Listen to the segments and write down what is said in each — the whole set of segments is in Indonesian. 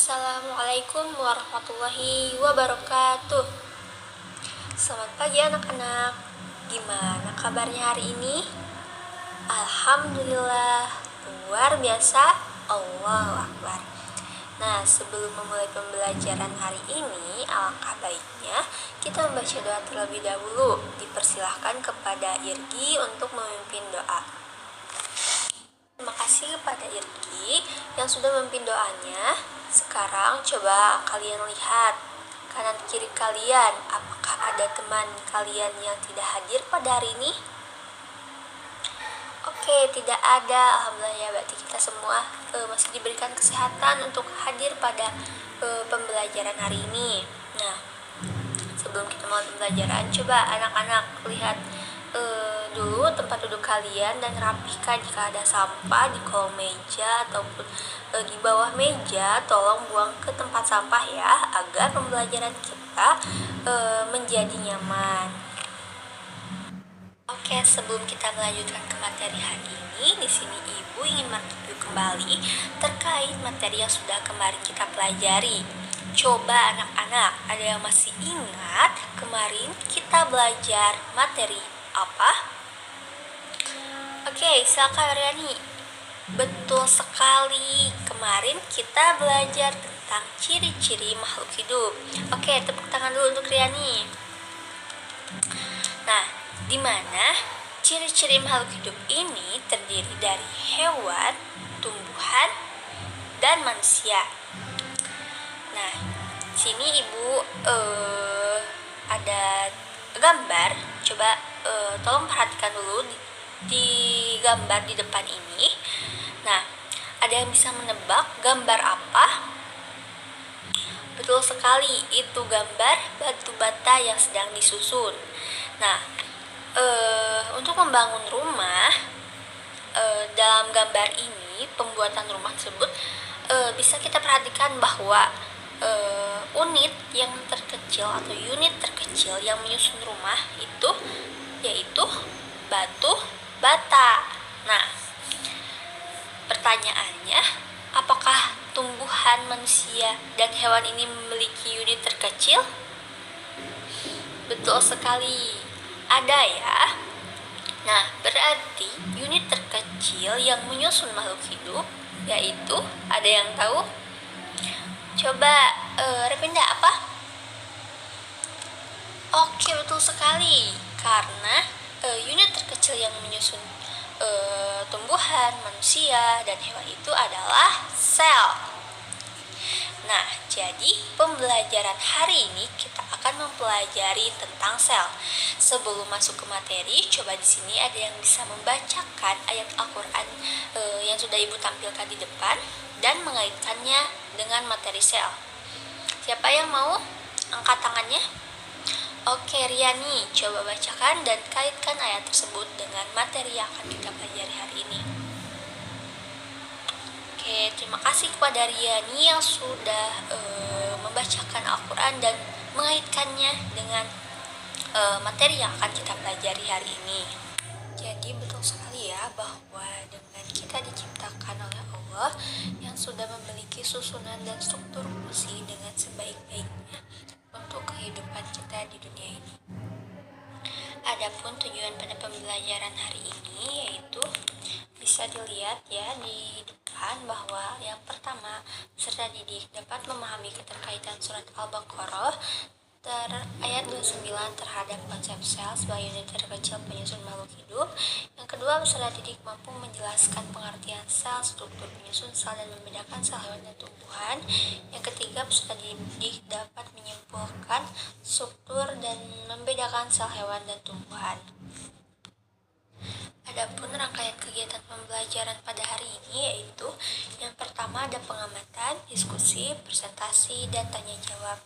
Assalamualaikum warahmatullahi wabarakatuh. Selamat pagi anak-anak. Gimana kabarnya hari ini? Alhamdulillah, luar biasa. Allahu Akbar. Nah, sebelum memulai pembelajaran hari ini, alangkah baiknya kita membaca doa terlebih dahulu. Dipersilahkan kepada Irgi untuk memimpin doa. Terima kasih kepada Irgi yang sudah memimpin doanya. Sekarang coba kalian lihat kanan kiri kalian, apakah ada teman kalian yang tidak hadir pada hari ini? Oke, tidak ada. Alhamdulillah ya, berarti kita semua masih diberikan kesehatan untuk hadir pada pembelajaran hari ini. Nah, sebelum kita mulai pembelajaran, coba anak-anak lihat dulu tempat duduk kalian dan rapihkan jika ada sampah di kolong meja ataupun di bawah meja. Tolong buang ke tempat sampah ya, agar pembelajaran kita menjadi nyaman. Oke, sebelum kita melanjutkan ke materi hari ini, di sini Ibu ingin mereview kembali terkait materi yang sudah kemarin kita pelajari. Coba anak-anak, ada yang masih ingat kemarin kita belajar materi apa? Oke, silakan Riani. Betul sekali, kemarin kita belajar tentang ciri-ciri makhluk hidup. Oke, tepuk tangan dulu untuk Riani. Nah, di mana ciri-ciri makhluk hidup ini terdiri dari hewan, tumbuhan, dan manusia. Nah, sini Ibu ada gambar. Coba tolong perhatikan dulu di gambar di depan ini. Nah, ada yang bisa menebak gambar apa? Betul sekali, itu gambar batu bata yang sedang disusun. Nah, untuk membangun rumah, dalam gambar ini, pembuatan rumah tersebut bisa kita perhatikan bahwa unit yang terkecil atau unit terkecil yang menyusun rumah itu yaitu batu bata. Nah, pertanyaannya, apakah tumbuhan, manusia, dan hewan ini memiliki unit terkecil? Betul sekali, ada ya. Nah, berarti unit terkecil yang menyusun makhluk hidup yaitu, ada yang tahu? Coba Repinda, apa? Oke, betul sekali. Karena unit terkecil yang menyusun tumbuhan, manusia, dan hewan itu adalah sel. Nah, jadi pembelajaran hari ini kita akan mempelajari tentang sel. Sebelum masuk ke materi, coba di sini ada yang bisa membacakan ayat Al-Quran yang sudah Ibu tampilkan di depan dan mengaitkannya dengan materi sel. Siapa yang mau angkat tangannya? Oke, Riani, coba bacakan dan kaitkan ayat tersebut dengan materi yang akan kita pelajari hari ini. Oke, terima kasih kepada Riani yang sudah membacakan Al-Quran dan mengaitkannya dengan materi yang akan kita pelajari hari ini. Jadi betul sekali ya, bahwa dengan kita diciptakan oleh Allah yang sudah memiliki susunan dan struktur fungsi dengan sebaik-baiknya untuk kehidupan kita di dunia ini. Adapun tujuan pada pembelajaran hari ini yaitu bisa dilihat ya di depan, bahwa yang pertama, peserta didik dapat memahami keterkaitan surat Al-Baqarah ayat 29 terhadap konsep sel sebagai unit terkecil penyusun makhluk hidup. Yang kedua, peserta didik mampu menjelaskan pengertian sel, struktur penyusun sel, dan membedakan sel hewan dan tumbuhan. Yang ketiga, peserta didik dapat menyimpulkan struktur dan membedakan sel hewan dan tumbuhan. Adapun rangkaian kegiatan pembelajaran pada hari ini yaitu, yang pertama ada pengamatan, diskusi, presentasi, dan tanya jawab.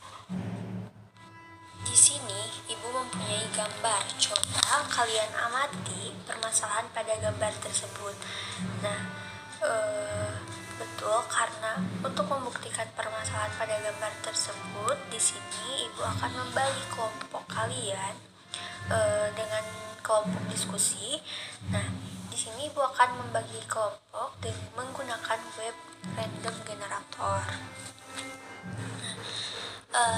Di sini Ibu mempunyai gambar. Coba kalian amati permasalahan pada gambar tersebut. Nah, betul, karena untuk membuktikan permasalahan pada gambar tersebut, di sini Ibu akan membagi kelompok kalian dengan kelompok diskusi. Nah, di sini Ibu akan membagi kelompok dengan menggunakan web random generator.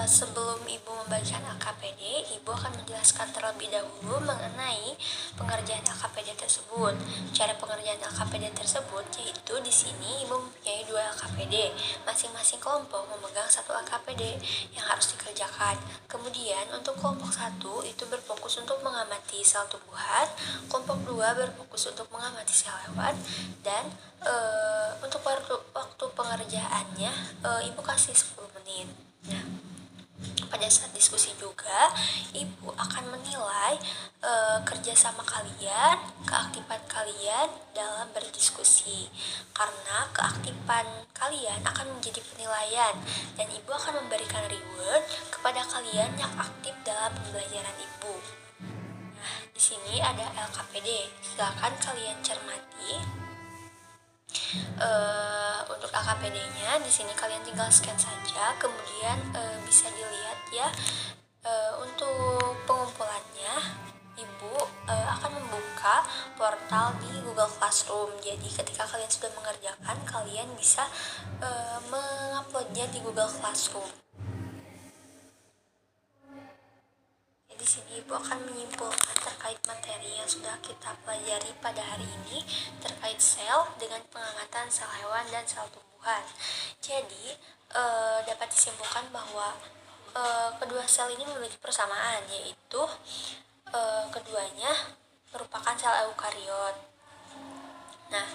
sebelum Ibu membagikan LKPD, Ibu akan menjelaskan terlebih dahulu mengenai pengerjaan LKPD tersebut. Cara pengerjaan LKPD tersebut yaitu di sini Ibu mempunyai 2 LKPD. Masing-masing kelompok memegang 1 LKPD yang harus dikerjakan. Kemudian untuk kelompok 1 itu berfokus untuk mengamati sel tumbuhan, kelompok 2 berfokus untuk mengamati sel hewan, dan untuk waktu pengerjaannya Ibu kasih 10 menit. Nah, pada saat diskusi juga Ibu akan menilai kerjasama kalian, keaktifan kalian dalam berdiskusi, karena keaktifan kalian akan menjadi penilaian dan Ibu akan memberikan reward kepada kalian yang aktif dalam pembelajaran Ibu. Nah, di sini ada LKPD, silakan kalian cermati. Untuk LKPD-nya di sini kalian tinggal scan saja, kemudian bisa dilihat ya. Untuk pengumpulannya Ibu akan membuka portal di Google Classroom. Jadi ketika kalian sudah mengerjakan, kalian bisa menguploadnya di Google Classroom. Di sini Ibu akan menyimpulkan terkait materi yang sudah kita pelajari pada hari ini terkait sel dengan pengangkatan sel hewan dan sel tumbuhan. Jadi dapat disimpulkan bahwa kedua sel ini memiliki persamaan, yaitu keduanya merupakan sel eukariot. Nah,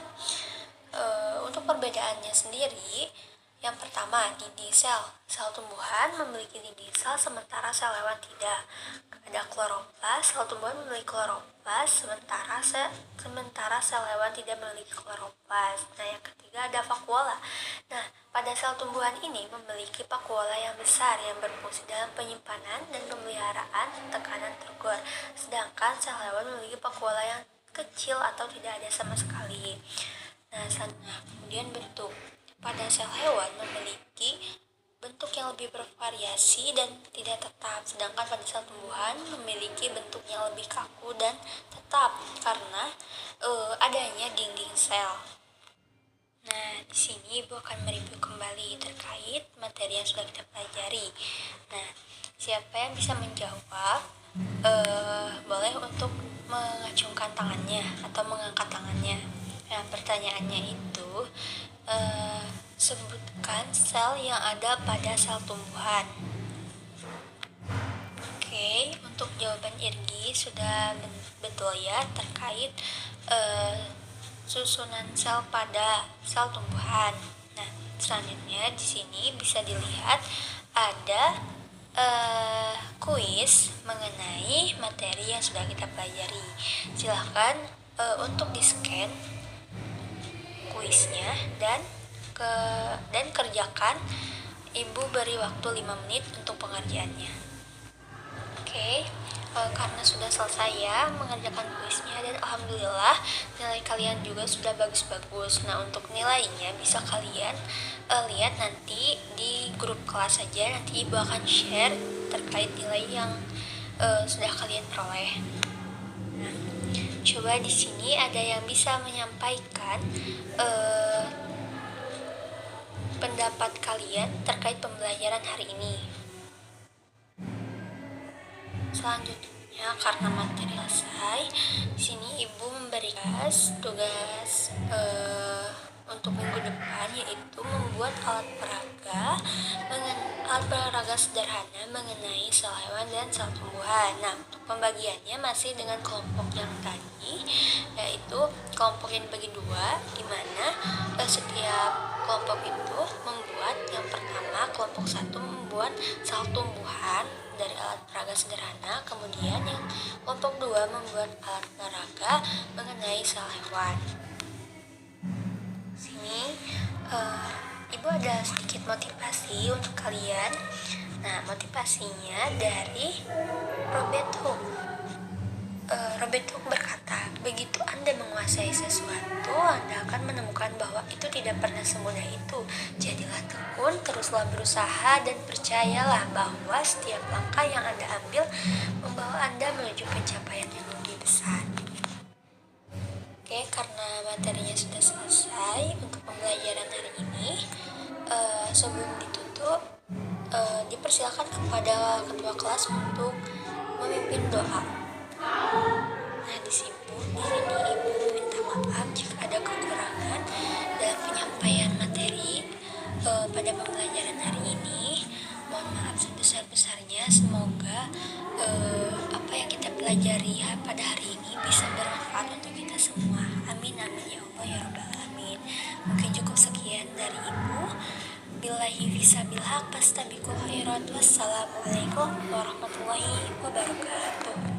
untuk perbedaannya sendiri, yang pertama, dinding sel. Sel tumbuhan memiliki dinding sel sementara sel hewan tidak. Ada kloroplas, sel tumbuhan memiliki kloroplas sementara sel hewan tidak memiliki kloroplas. Nah, yang ketiga ada vakuola. Nah, pada sel tumbuhan ini memiliki vakuola yang besar yang berfungsi dalam penyimpanan dan pemeliharaan tekanan tergor. Sedangkan sel hewan memiliki vakuola yang kecil atau tidak ada sama sekali. Nah, kemudian bentuk. Pada sel hewan memiliki bentuk yang lebih bervariasi dan tidak tetap, sedangkan pada sel tumbuhan memiliki bentuk yang lebih kaku dan tetap karena adanya dinding sel. Nah, di sini Ibu akan mereview kembali terkait materi yang sudah kita pelajari. Nah, siapa yang bisa menjawab boleh untuk mengacungkan tangannya atau mengangkat tangannya. Nah, pertanyaannya itu sebutkan sel yang ada pada sel tumbuhan. Oke, untuk jawaban Irgi sudah betul ya terkait susunan sel pada sel tumbuhan. Nah, selanjutnya di sini bisa dilihat ada kuis mengenai materi yang sudah kita pelajari. Silahkan untuk di-scan kuisnya dan kerjakan. Ibu beri waktu 5 menit untuk pengerjaannya. Oke, karena sudah selesai ya mengerjakan kuisnya dan alhamdulillah nilai kalian juga sudah bagus-bagus. Nah, untuk nilainya bisa kalian lihat nanti di grup kelas saja. Nanti Ibu akan share terkait nilai yang sudah kalian peroleh. Nah, coba di sini ada yang bisa menyampaikan pendapat kalian terkait pembelajaran hari ini. Selanjutnya, karena materi selesai, di sini Ibu memberikan tugas untuk minggu depan, yaitu membuat alat peraga sederhana mengenai sel hewan dan sel tumbuhan. Nah, untuk pembagiannya masih dengan kelompok yang tadi, yaitu kelompok yang dibagi 2, di mana setiap kelompok itu membuat, yang pertama kelompok 1 membuat sel tumbuhan dari alat peraga sederhana, kemudian yang kelompok 2 membuat alat peraga mengenai sel hewan. Sini Ibu ada sedikit motivasi untuk kalian. Nah, motivasinya dari Robert Hooke. Robert Hooke berkata, begitu Anda menguasai sesuatu, Anda akan menemukan bahwa itu tidak pernah semudah itu. Jadilah tekun, teruslah berusaha, dan percayalah bahwa setiap langkah yang Anda ambil membawa Anda menuju pencapaian yang lebih besar. Oke, karena materinya sudah selesai untuk pembelajaran hari ini, sebelum ditutup, dipersilakan kepada ketua kelas untuk memimpin doa. Nah, di sini Ibu minta maaf jika ada kekurangan dalam penyampaian materi pada pembelajaran hari ini. Mohon maaf sebesar-besarnya. Semoga apa yang kita pelajari pada hari ini bisa bermanfaat untuk kita semua. Amin amin ya Allah ya Rabbal alamin. Mungkin cukup sekian dari Ibu. Billahi fisabilillah, fastabiqul khairat. Wassalamualaikum warahmatullahi wabarakatuh.